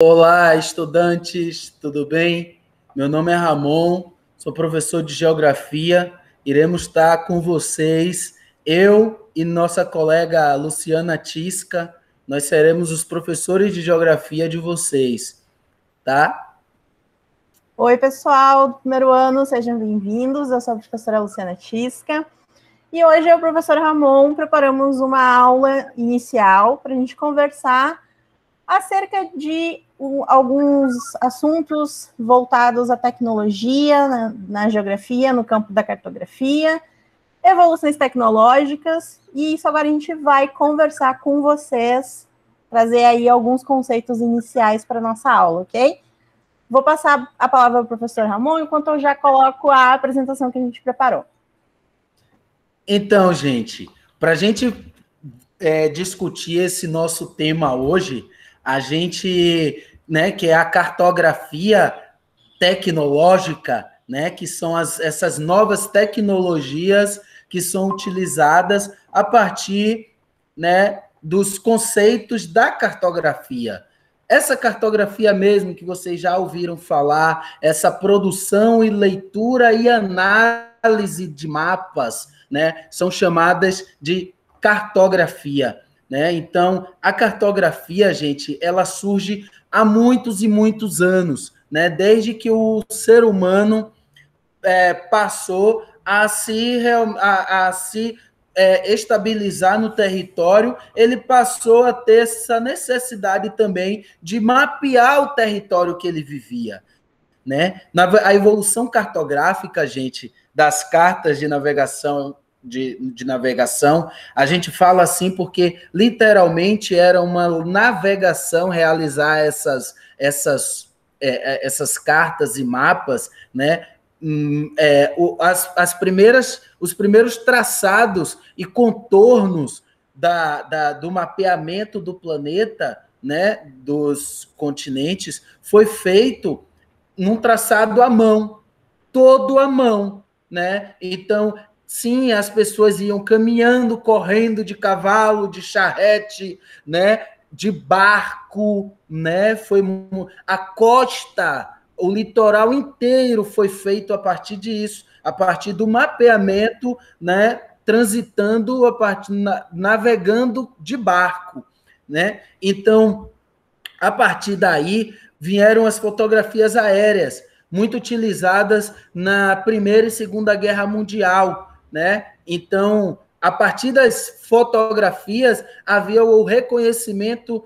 Olá, estudantes, tudo bem? Meu nome é Ramon, sou professor de Geografia. Iremos estar com vocês, eu e nossa colega Luciana Tisca. Nós seremos os professores de Geografia de vocês, tá? Oi, pessoal do primeiro ano, sejam bem-vindos. Eu sou a professora Luciana Tisca. E hoje eu e o professor Ramon preparamos uma aula inicial para a gente conversar acerca de alguns assuntos voltados à tecnologia, na geografia, no campo da cartografia, evoluções tecnológicas, e isso agora a gente vai conversar com vocês, trazer aí alguns conceitos iniciais para a nossa aula, ok? Vou passar a palavra para o professor Ramon, enquanto eu já coloco a apresentação que a gente preparou. Então, gente, para a gente discutir esse nosso tema hoje, a gente, que é a cartografia tecnológica, que são essas novas tecnologias que são utilizadas a partir, dos conceitos da cartografia. Essa cartografia mesmo que vocês já ouviram falar, essa produção e leitura e análise de mapas, são chamadas de cartografia. Então, a cartografia, gente, ela surge há muitos e muitos anos, desde que o ser humano passou a se estabilizar no território, ele passou a ter essa necessidade também de mapear o território que ele vivia. A evolução cartográfica, gente, das cartas de navegação, de navegação, a gente fala assim porque literalmente era uma navegação realizar essas cartas e mapas, os primeiros traçados e contornos do mapeamento do planeta, dos continentes, foi feito num traçado à mão, todo à mão, Então, sim, as pessoas iam caminhando, correndo de cavalo, de charrete, de barco, Foi a costa, o litoral inteiro foi feito a partir disso, a partir do mapeamento, transitando, navegando de barco, Então, a partir daí, vieram as fotografias aéreas, muito utilizadas na Primeira e Segunda Guerra Mundial, Então, a partir das fotografias, havia o reconhecimento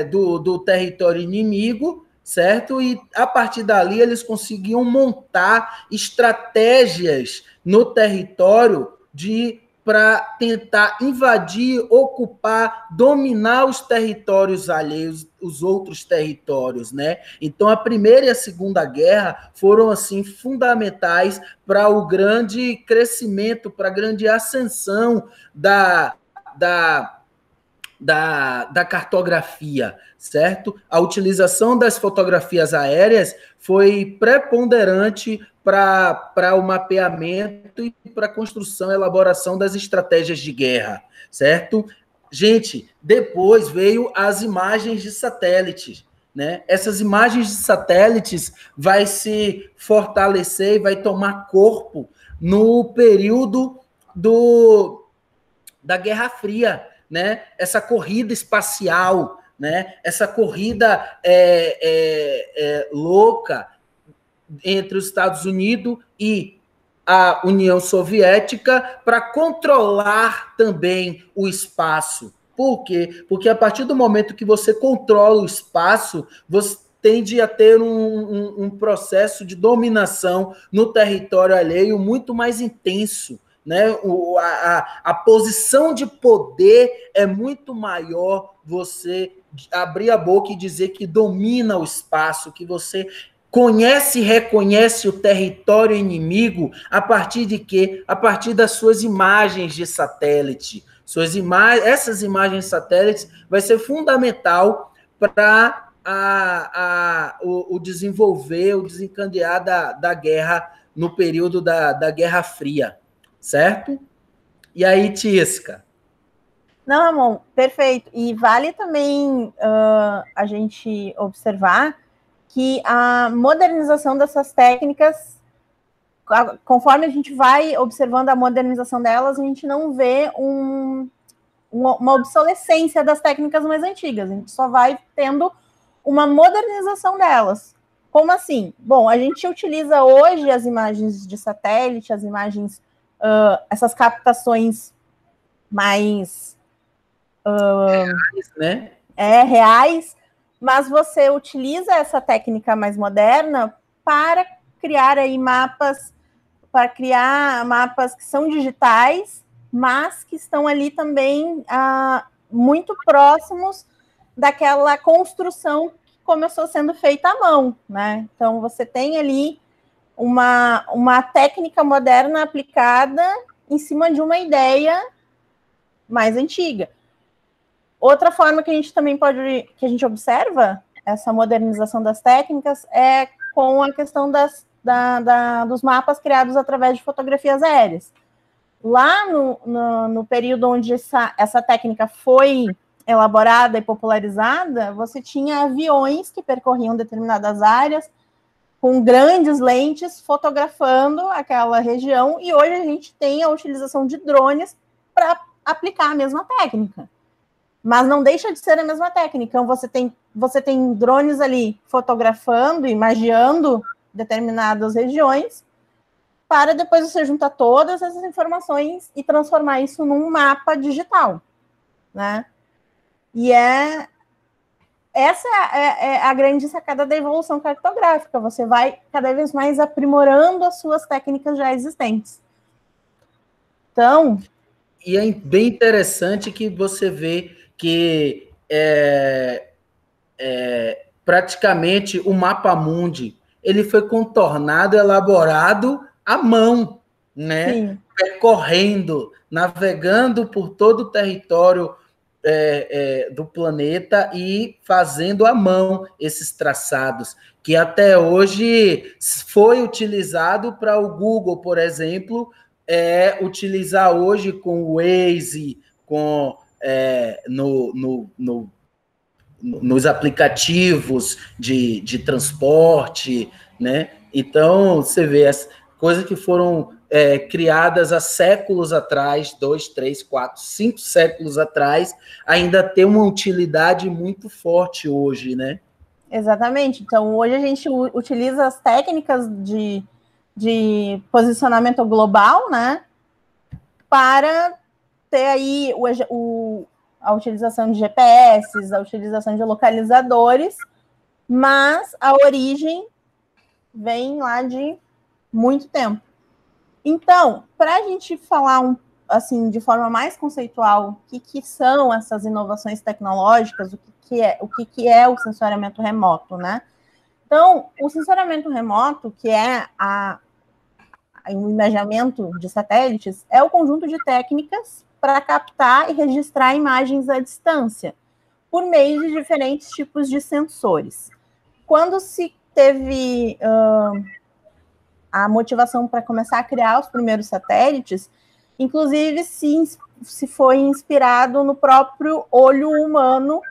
do território inimigo, certo? E, a partir dali, eles conseguiam montar estratégias no território para tentar invadir, ocupar, dominar os territórios alheios, os outros territórios, Então, a Primeira e a Segunda Guerra foram, assim, fundamentais para o grande crescimento, para a grande ascensão da cartografia, certo? A utilização das fotografias aéreas foi preponderante para o mapeamento e para a construção e elaboração das estratégias de guerra, certo? Gente, depois veio as imagens de satélites, Essas imagens de satélites vai se fortalecer e vai tomar corpo no período da Guerra Fria, Essa corrida espacial, Essa corrida louca entre os Estados Unidos e a União Soviética para controlar também o espaço. Por quê? Porque a partir do momento que você controla o espaço, você tende a ter um processo de dominação no território alheio muito mais intenso, a posição de poder é muito maior, você abrir a boca e dizer que domina o espaço, que você conhece e reconhece o território inimigo a partir de quê? A partir das suas imagens de satélite. Essas imagens de satélites vai ser fundamental para o desenvolver, o desencadear da guerra no período da Guerra Fria. Certo? E aí, Tisca? Não, Ramon, perfeito. E vale também a gente observar que a modernização dessas técnicas, conforme a gente vai observando a modernização delas, a gente não vê uma obsolescência das técnicas mais antigas, a gente só vai tendo uma modernização delas. Como assim? Bom, a gente utiliza hoje as imagens de satélite, as imagens, essas captações mais reais, né? Reais, mas você utiliza essa técnica mais moderna para criar aí mapas, para criar mapas que são digitais, mas que estão ali também muito próximos daquela construção que começou sendo feita à mão, né? Então você tem ali uma técnica moderna aplicada em cima de uma ideia mais antiga. Outra forma que a gente também que a gente observa essa modernização das técnicas é com a questão dos mapas criados através de fotografias aéreas. Lá no período onde essa técnica foi elaborada e popularizada, você tinha aviões que percorriam determinadas áreas com grandes lentes fotografando aquela região, e hoje a gente tem a utilização de drones para aplicar a mesma técnica. Mas não deixa de ser a mesma técnica. Então, você tem drones ali fotografando e magiando determinadas regiões, para depois você juntar todas essas informações e transformar isso num mapa digital, né? E essa é a grande sacada da evolução cartográfica. Você vai cada vez mais aprimorando as suas técnicas já existentes. Então... E é bem interessante que você vê que praticamente o mapa mundi ele foi contornado, elaborado à mão, né? Sim. Percorrendo, navegando por todo o território do planeta e fazendo à mão esses traçados, que até hoje foi utilizado para o Google, por exemplo, utilizar hoje com o Waze, com nos aplicativos de transporte, né? Então, você vê as coisas que foram criadas há séculos atrás, 2, 3, 4, 5 séculos atrás, ainda tem uma utilidade muito forte hoje, né? Exatamente. Então, hoje a gente utiliza as técnicas de posicionamento global, né, para ter aí a utilização de GPS, a utilização de localizadores, mas a origem vem lá de muito tempo. Então, para a gente falar assim, de forma mais conceitual, o que são essas inovações tecnológicas, o que é o sensoriamento remoto, né? Então, o sensoriamento remoto, que é o imaginamento de satélites, é o conjunto de técnicas para captar e registrar imagens à distância, por meio de diferentes tipos de sensores. Quando se teve a motivação para começar a criar os primeiros satélites, inclusive se foi inspirado no próprio olho humano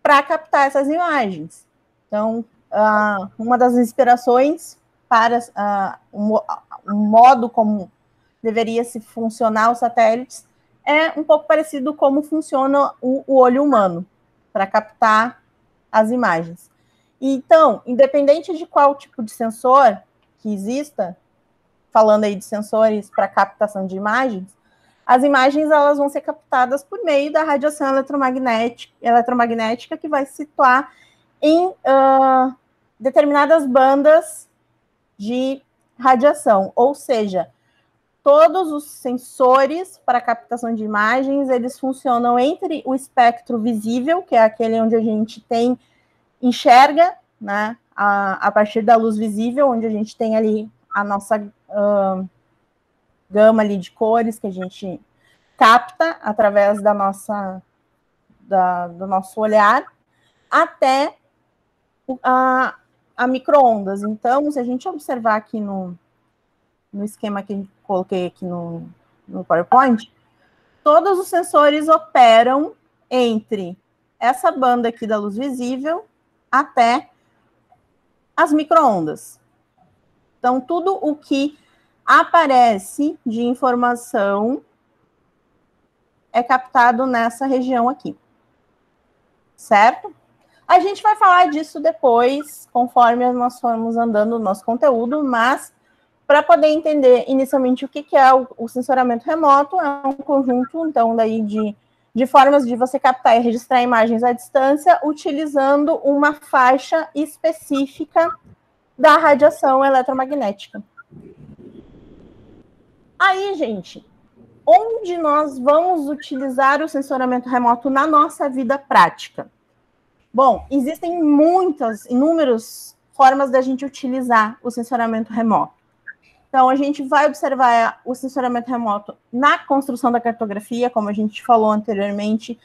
para captar essas imagens. Então, uma das inspirações para o modo como deveria se funcionar os satélites é um pouco parecido como funciona o olho humano para captar as imagens. Então, independente de qual tipo de sensor que exista, falando aí de sensores para captação de imagens, as imagens elas vão ser captadas por meio da radiação eletromagnética que vai se situar em determinadas bandas de radiação, ou seja, todos os sensores para captação de imagens, eles funcionam entre o espectro visível, que é aquele onde a gente enxerga, né, a partir da luz visível, onde a gente tem ali a nossa gama ali de cores que a gente capta através do nosso olhar, até a micro-ondas. Então, se a gente observar aqui no esquema que eu coloquei aqui no PowerPoint, todos os sensores operam entre essa banda aqui da luz visível até as micro-ondas. Então, tudo o que aparece de informação é captado nessa região aqui. Certo? A gente vai falar disso depois, conforme nós formos andando no nosso conteúdo, mas para poder entender inicialmente o que é o sensoramento remoto, é um conjunto, então, daí de formas de você captar e registrar imagens à distância, utilizando uma faixa específica da radiação eletromagnética. Aí, gente, onde nós vamos utilizar o sensoramento remoto na nossa vida prática? Bom, existem inúmeras formas da gente utilizar o sensoramento remoto. Então, a gente vai observar o sensoramento remoto na construção da cartografia, como a gente falou anteriormente.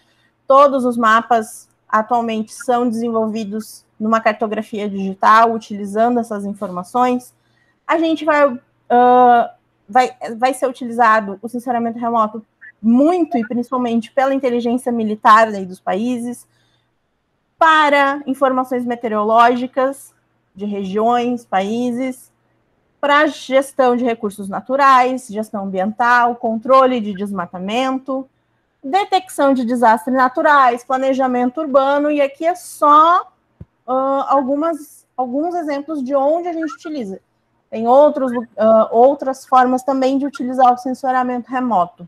Todos os mapas atualmente são desenvolvidos numa cartografia digital, utilizando essas informações. A gente vai ser utilizado o sensoramento remoto muito e principalmente pela inteligência militar daí dos países, para informações meteorológicas de regiões, países, para gestão de recursos naturais, gestão ambiental, controle de desmatamento, detecção de desastres naturais, planejamento urbano, e aqui é só alguns exemplos de onde a gente utiliza. Tem outras formas também de utilizar o sensoramento remoto.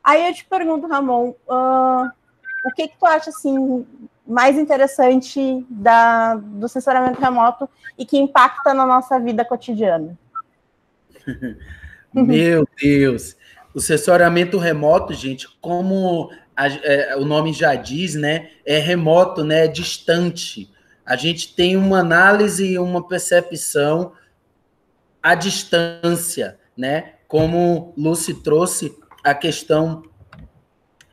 Aí eu te pergunto, Ramon, o que tu acha assim, mais interessante do sensoramento remoto e que impacta na nossa vida cotidiana? Meu Deus! O sensoramento remoto, gente, como o nome já diz, né? É remoto, né? É distante. A gente tem uma análise e uma percepção à distância, né? Como Lucy trouxe a questão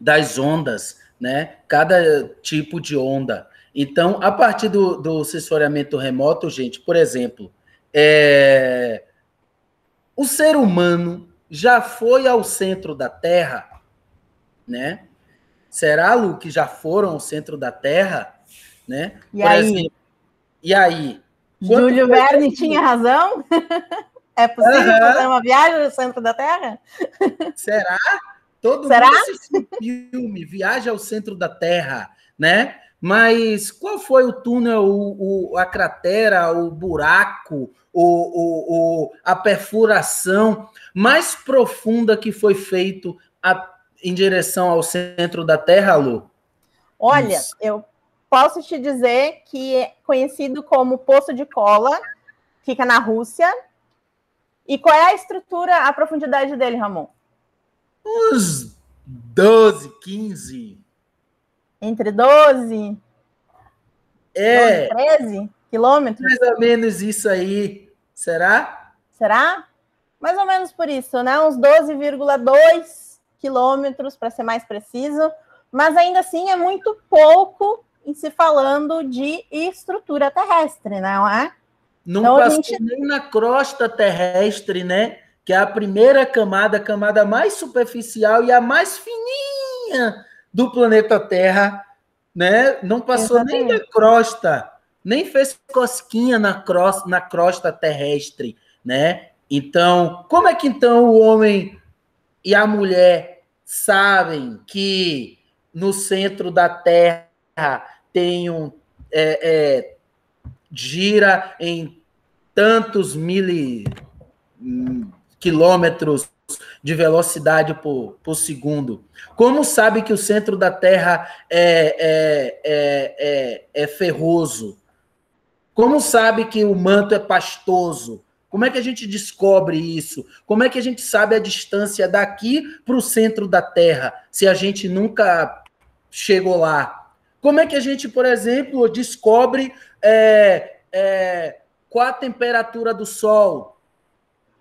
das ondas, né? Cada tipo de onda. Então, a partir do sensoriamento remoto, gente, por exemplo, o ser humano já foi ao centro da Terra, né? Será, Lu, que já foram ao centro da Terra, né? E por aí? Exemplo, e aí? Júlio Verne tinha razão? É possível fazer uma viagem ao centro da Terra? Será? Todo mundo assistiu o filme Viagem ao Centro da Terra, né? Mas qual foi o túnel, a cratera, o buraco, a perfuração mais profunda que foi feito em direção ao centro da Terra, Lu? Olha, eu posso te dizer que é conhecido como Poço de Kola, fica na Rússia. E qual é a estrutura, a profundidade dele, Ramon? Uns 12, 15. Entre 12? 12, 13 quilômetros? Mais ou menos isso aí. Será? Será? Mais ou menos por isso, né? Uns 12,2 quilômetros, para ser mais preciso. Mas ainda assim é muito pouco em se falando de estrutura terrestre, não é? Não então, passou nem na crosta terrestre, né? Que é a primeira camada, a camada mais superficial e a mais fininha do planeta Terra, né? Não passou Exatamente. Nem da crosta, nem fez cosquinha na crosta terrestre, né? Então, como é que então o homem e a mulher sabem que no centro da Terra tem gira em tantos quilômetros de velocidade por segundo? Como sabe que o centro da Terra é ferroso? Como sabe que o manto é pastoso? Como é que a gente descobre isso? Como é que a gente sabe a distância daqui para o centro da Terra, se a gente nunca chegou lá? Como é que a gente, por exemplo, descobre qual a temperatura do Sol?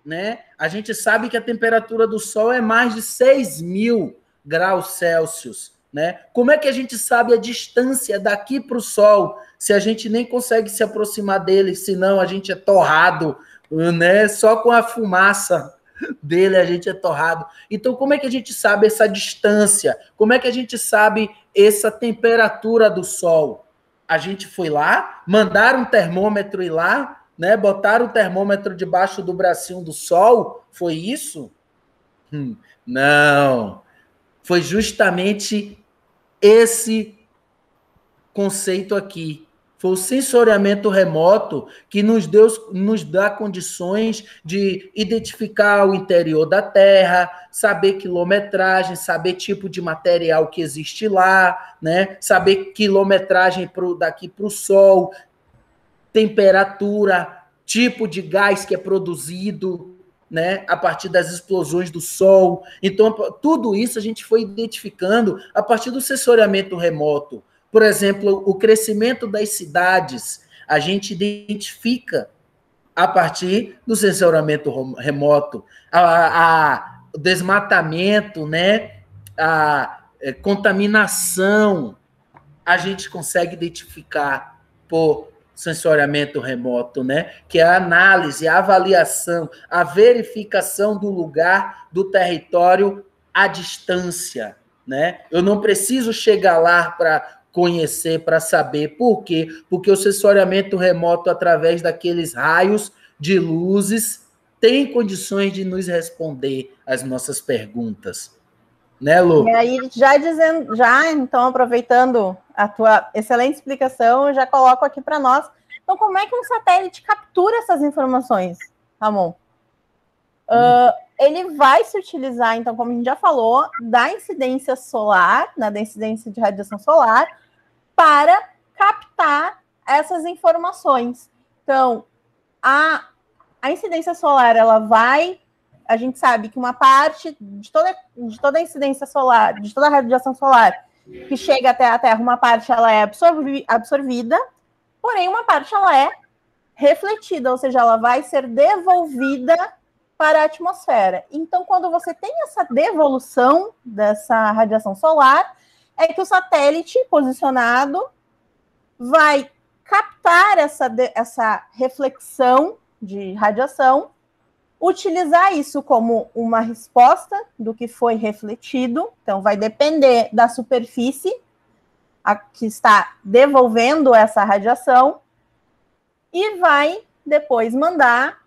Né? A gente sabe que a temperatura do Sol é mais de 6.000 graus Celsius. Né? Como é que a gente sabe a distância daqui para o Sol, se a gente nem consegue se aproximar dele, senão a gente é torrado, né? Só com a fumaça dele, a gente é torrado. Então, como é que a gente sabe essa distância? Como é que a gente sabe essa temperatura do Sol? A gente foi lá, mandaram um termômetro ir lá, né? Botaram o termômetro debaixo do bracinho do Sol? Foi isso? Não. Foi justamente esse conceito aqui. Foi o sensoriamento remoto que nos dá condições de identificar o interior da Terra, saber quilometragem, saber tipo de material que existe lá, né? Saber quilometragem daqui para o Sol, temperatura, tipo de gás que é produzido, né, a partir das explosões do Sol. Então, tudo isso a gente foi identificando a partir do sensoriamento remoto. Por exemplo, o crescimento das cidades, a gente identifica a partir do sensoriamento remoto, o desmatamento, né, a contaminação, a gente consegue identificar por sensoriamento remoto, né? Que é a análise, a avaliação, a verificação do lugar, do território à distância, né? Eu não preciso chegar lá para conhecer, para saber. Por quê? Porque o sensoriamento remoto, através daqueles raios de luzes, tem condições de nos responder às nossas perguntas. Né, Lu? E aí, então, aproveitando a tua excelente explicação, eu já coloco aqui para nós. Então, como é que um satélite captura essas informações, Ramon? Ele vai se utilizar, então, como a gente já falou, da incidência solar, né, da incidência de radiação solar, para captar essas informações. Então, a incidência solar, ela vai... A gente sabe que uma parte de toda a incidência solar, de toda a radiação solar que chega até a Terra, uma parte ela é absorvida, porém uma parte ela é refletida, ou seja, ela vai ser devolvida para a atmosfera. Então, quando você tem essa devolução dessa radiação solar, é que o satélite posicionado vai captar essa reflexão de radiação, utilizar isso como uma resposta do que foi refletido. Então, vai depender da superfície que está devolvendo essa radiação e vai depois mandar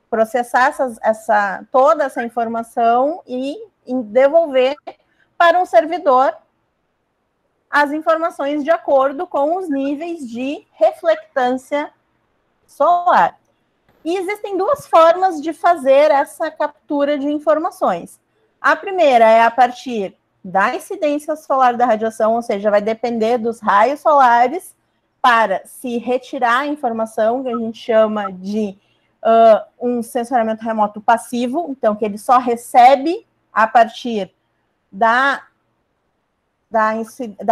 processar toda essa informação e devolver para um servidor as informações de acordo com os níveis de reflectância solar. E existem duas formas de fazer essa captura de informações. A primeira é a partir da incidência solar da radiação, ou seja, vai depender dos raios solares para se retirar a informação, que a gente chama de um sensoriamento remoto passivo, então que ele só recebe a partir da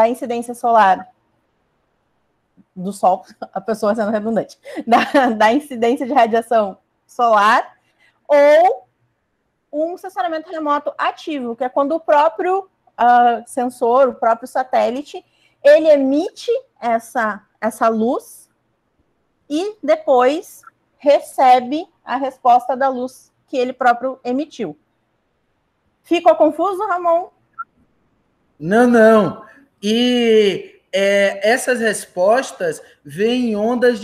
incidência solar do Sol, a pessoa sendo redundante, da incidência de radiação solar, ou um sensoriamento remoto ativo, que é quando o próprio sensor, o próprio satélite, ele emite essa luz e depois recebe a resposta da luz que ele próprio emitiu. Ficou confuso, Ramon? Não. E essas respostas vêm em ondas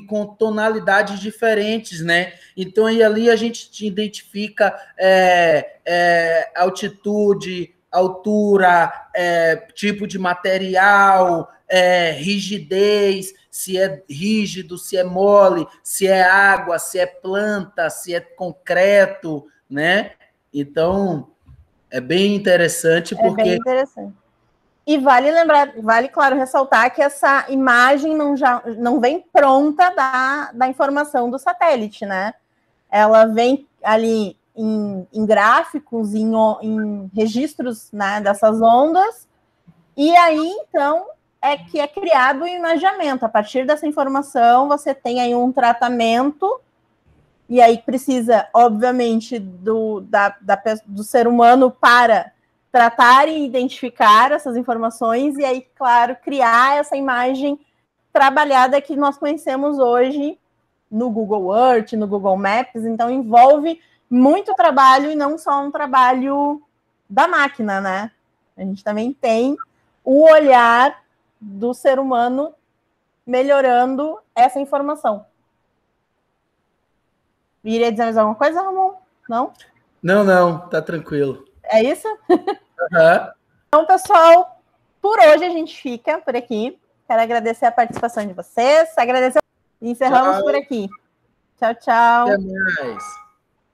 com tonalidades diferentes, né? Então, e ali a gente identifica altitude, altura, tipo de material, rigidez, se é rígido, se é mole, se é água, se é planta, se é concreto, né? Então, é bem interessante porque... É bem interessante. E vale, claro, ressaltar que essa imagem não vem pronta da informação do satélite, né? Ela vem ali em gráficos, em registros, né, dessas ondas, e aí, então, é que é criado o imaginamento. A partir dessa informação, você tem aí um tratamento, e aí precisa, obviamente, do ser humano para tratar e identificar essas informações e aí, claro, criar essa imagem trabalhada que nós conhecemos hoje no Google Earth, no Google Maps. Então, envolve muito trabalho e não só um trabalho da máquina, né? A gente também tem o olhar do ser humano melhorando essa informação. Iria dizer mais alguma coisa, Ramon? Não? Não, tá tranquilo. É isso? Uhum. Então, pessoal, por hoje a gente fica por aqui. Quero agradecer a participação de vocês, agradecer e encerramos por aqui. Tchau, tchau. Até mais.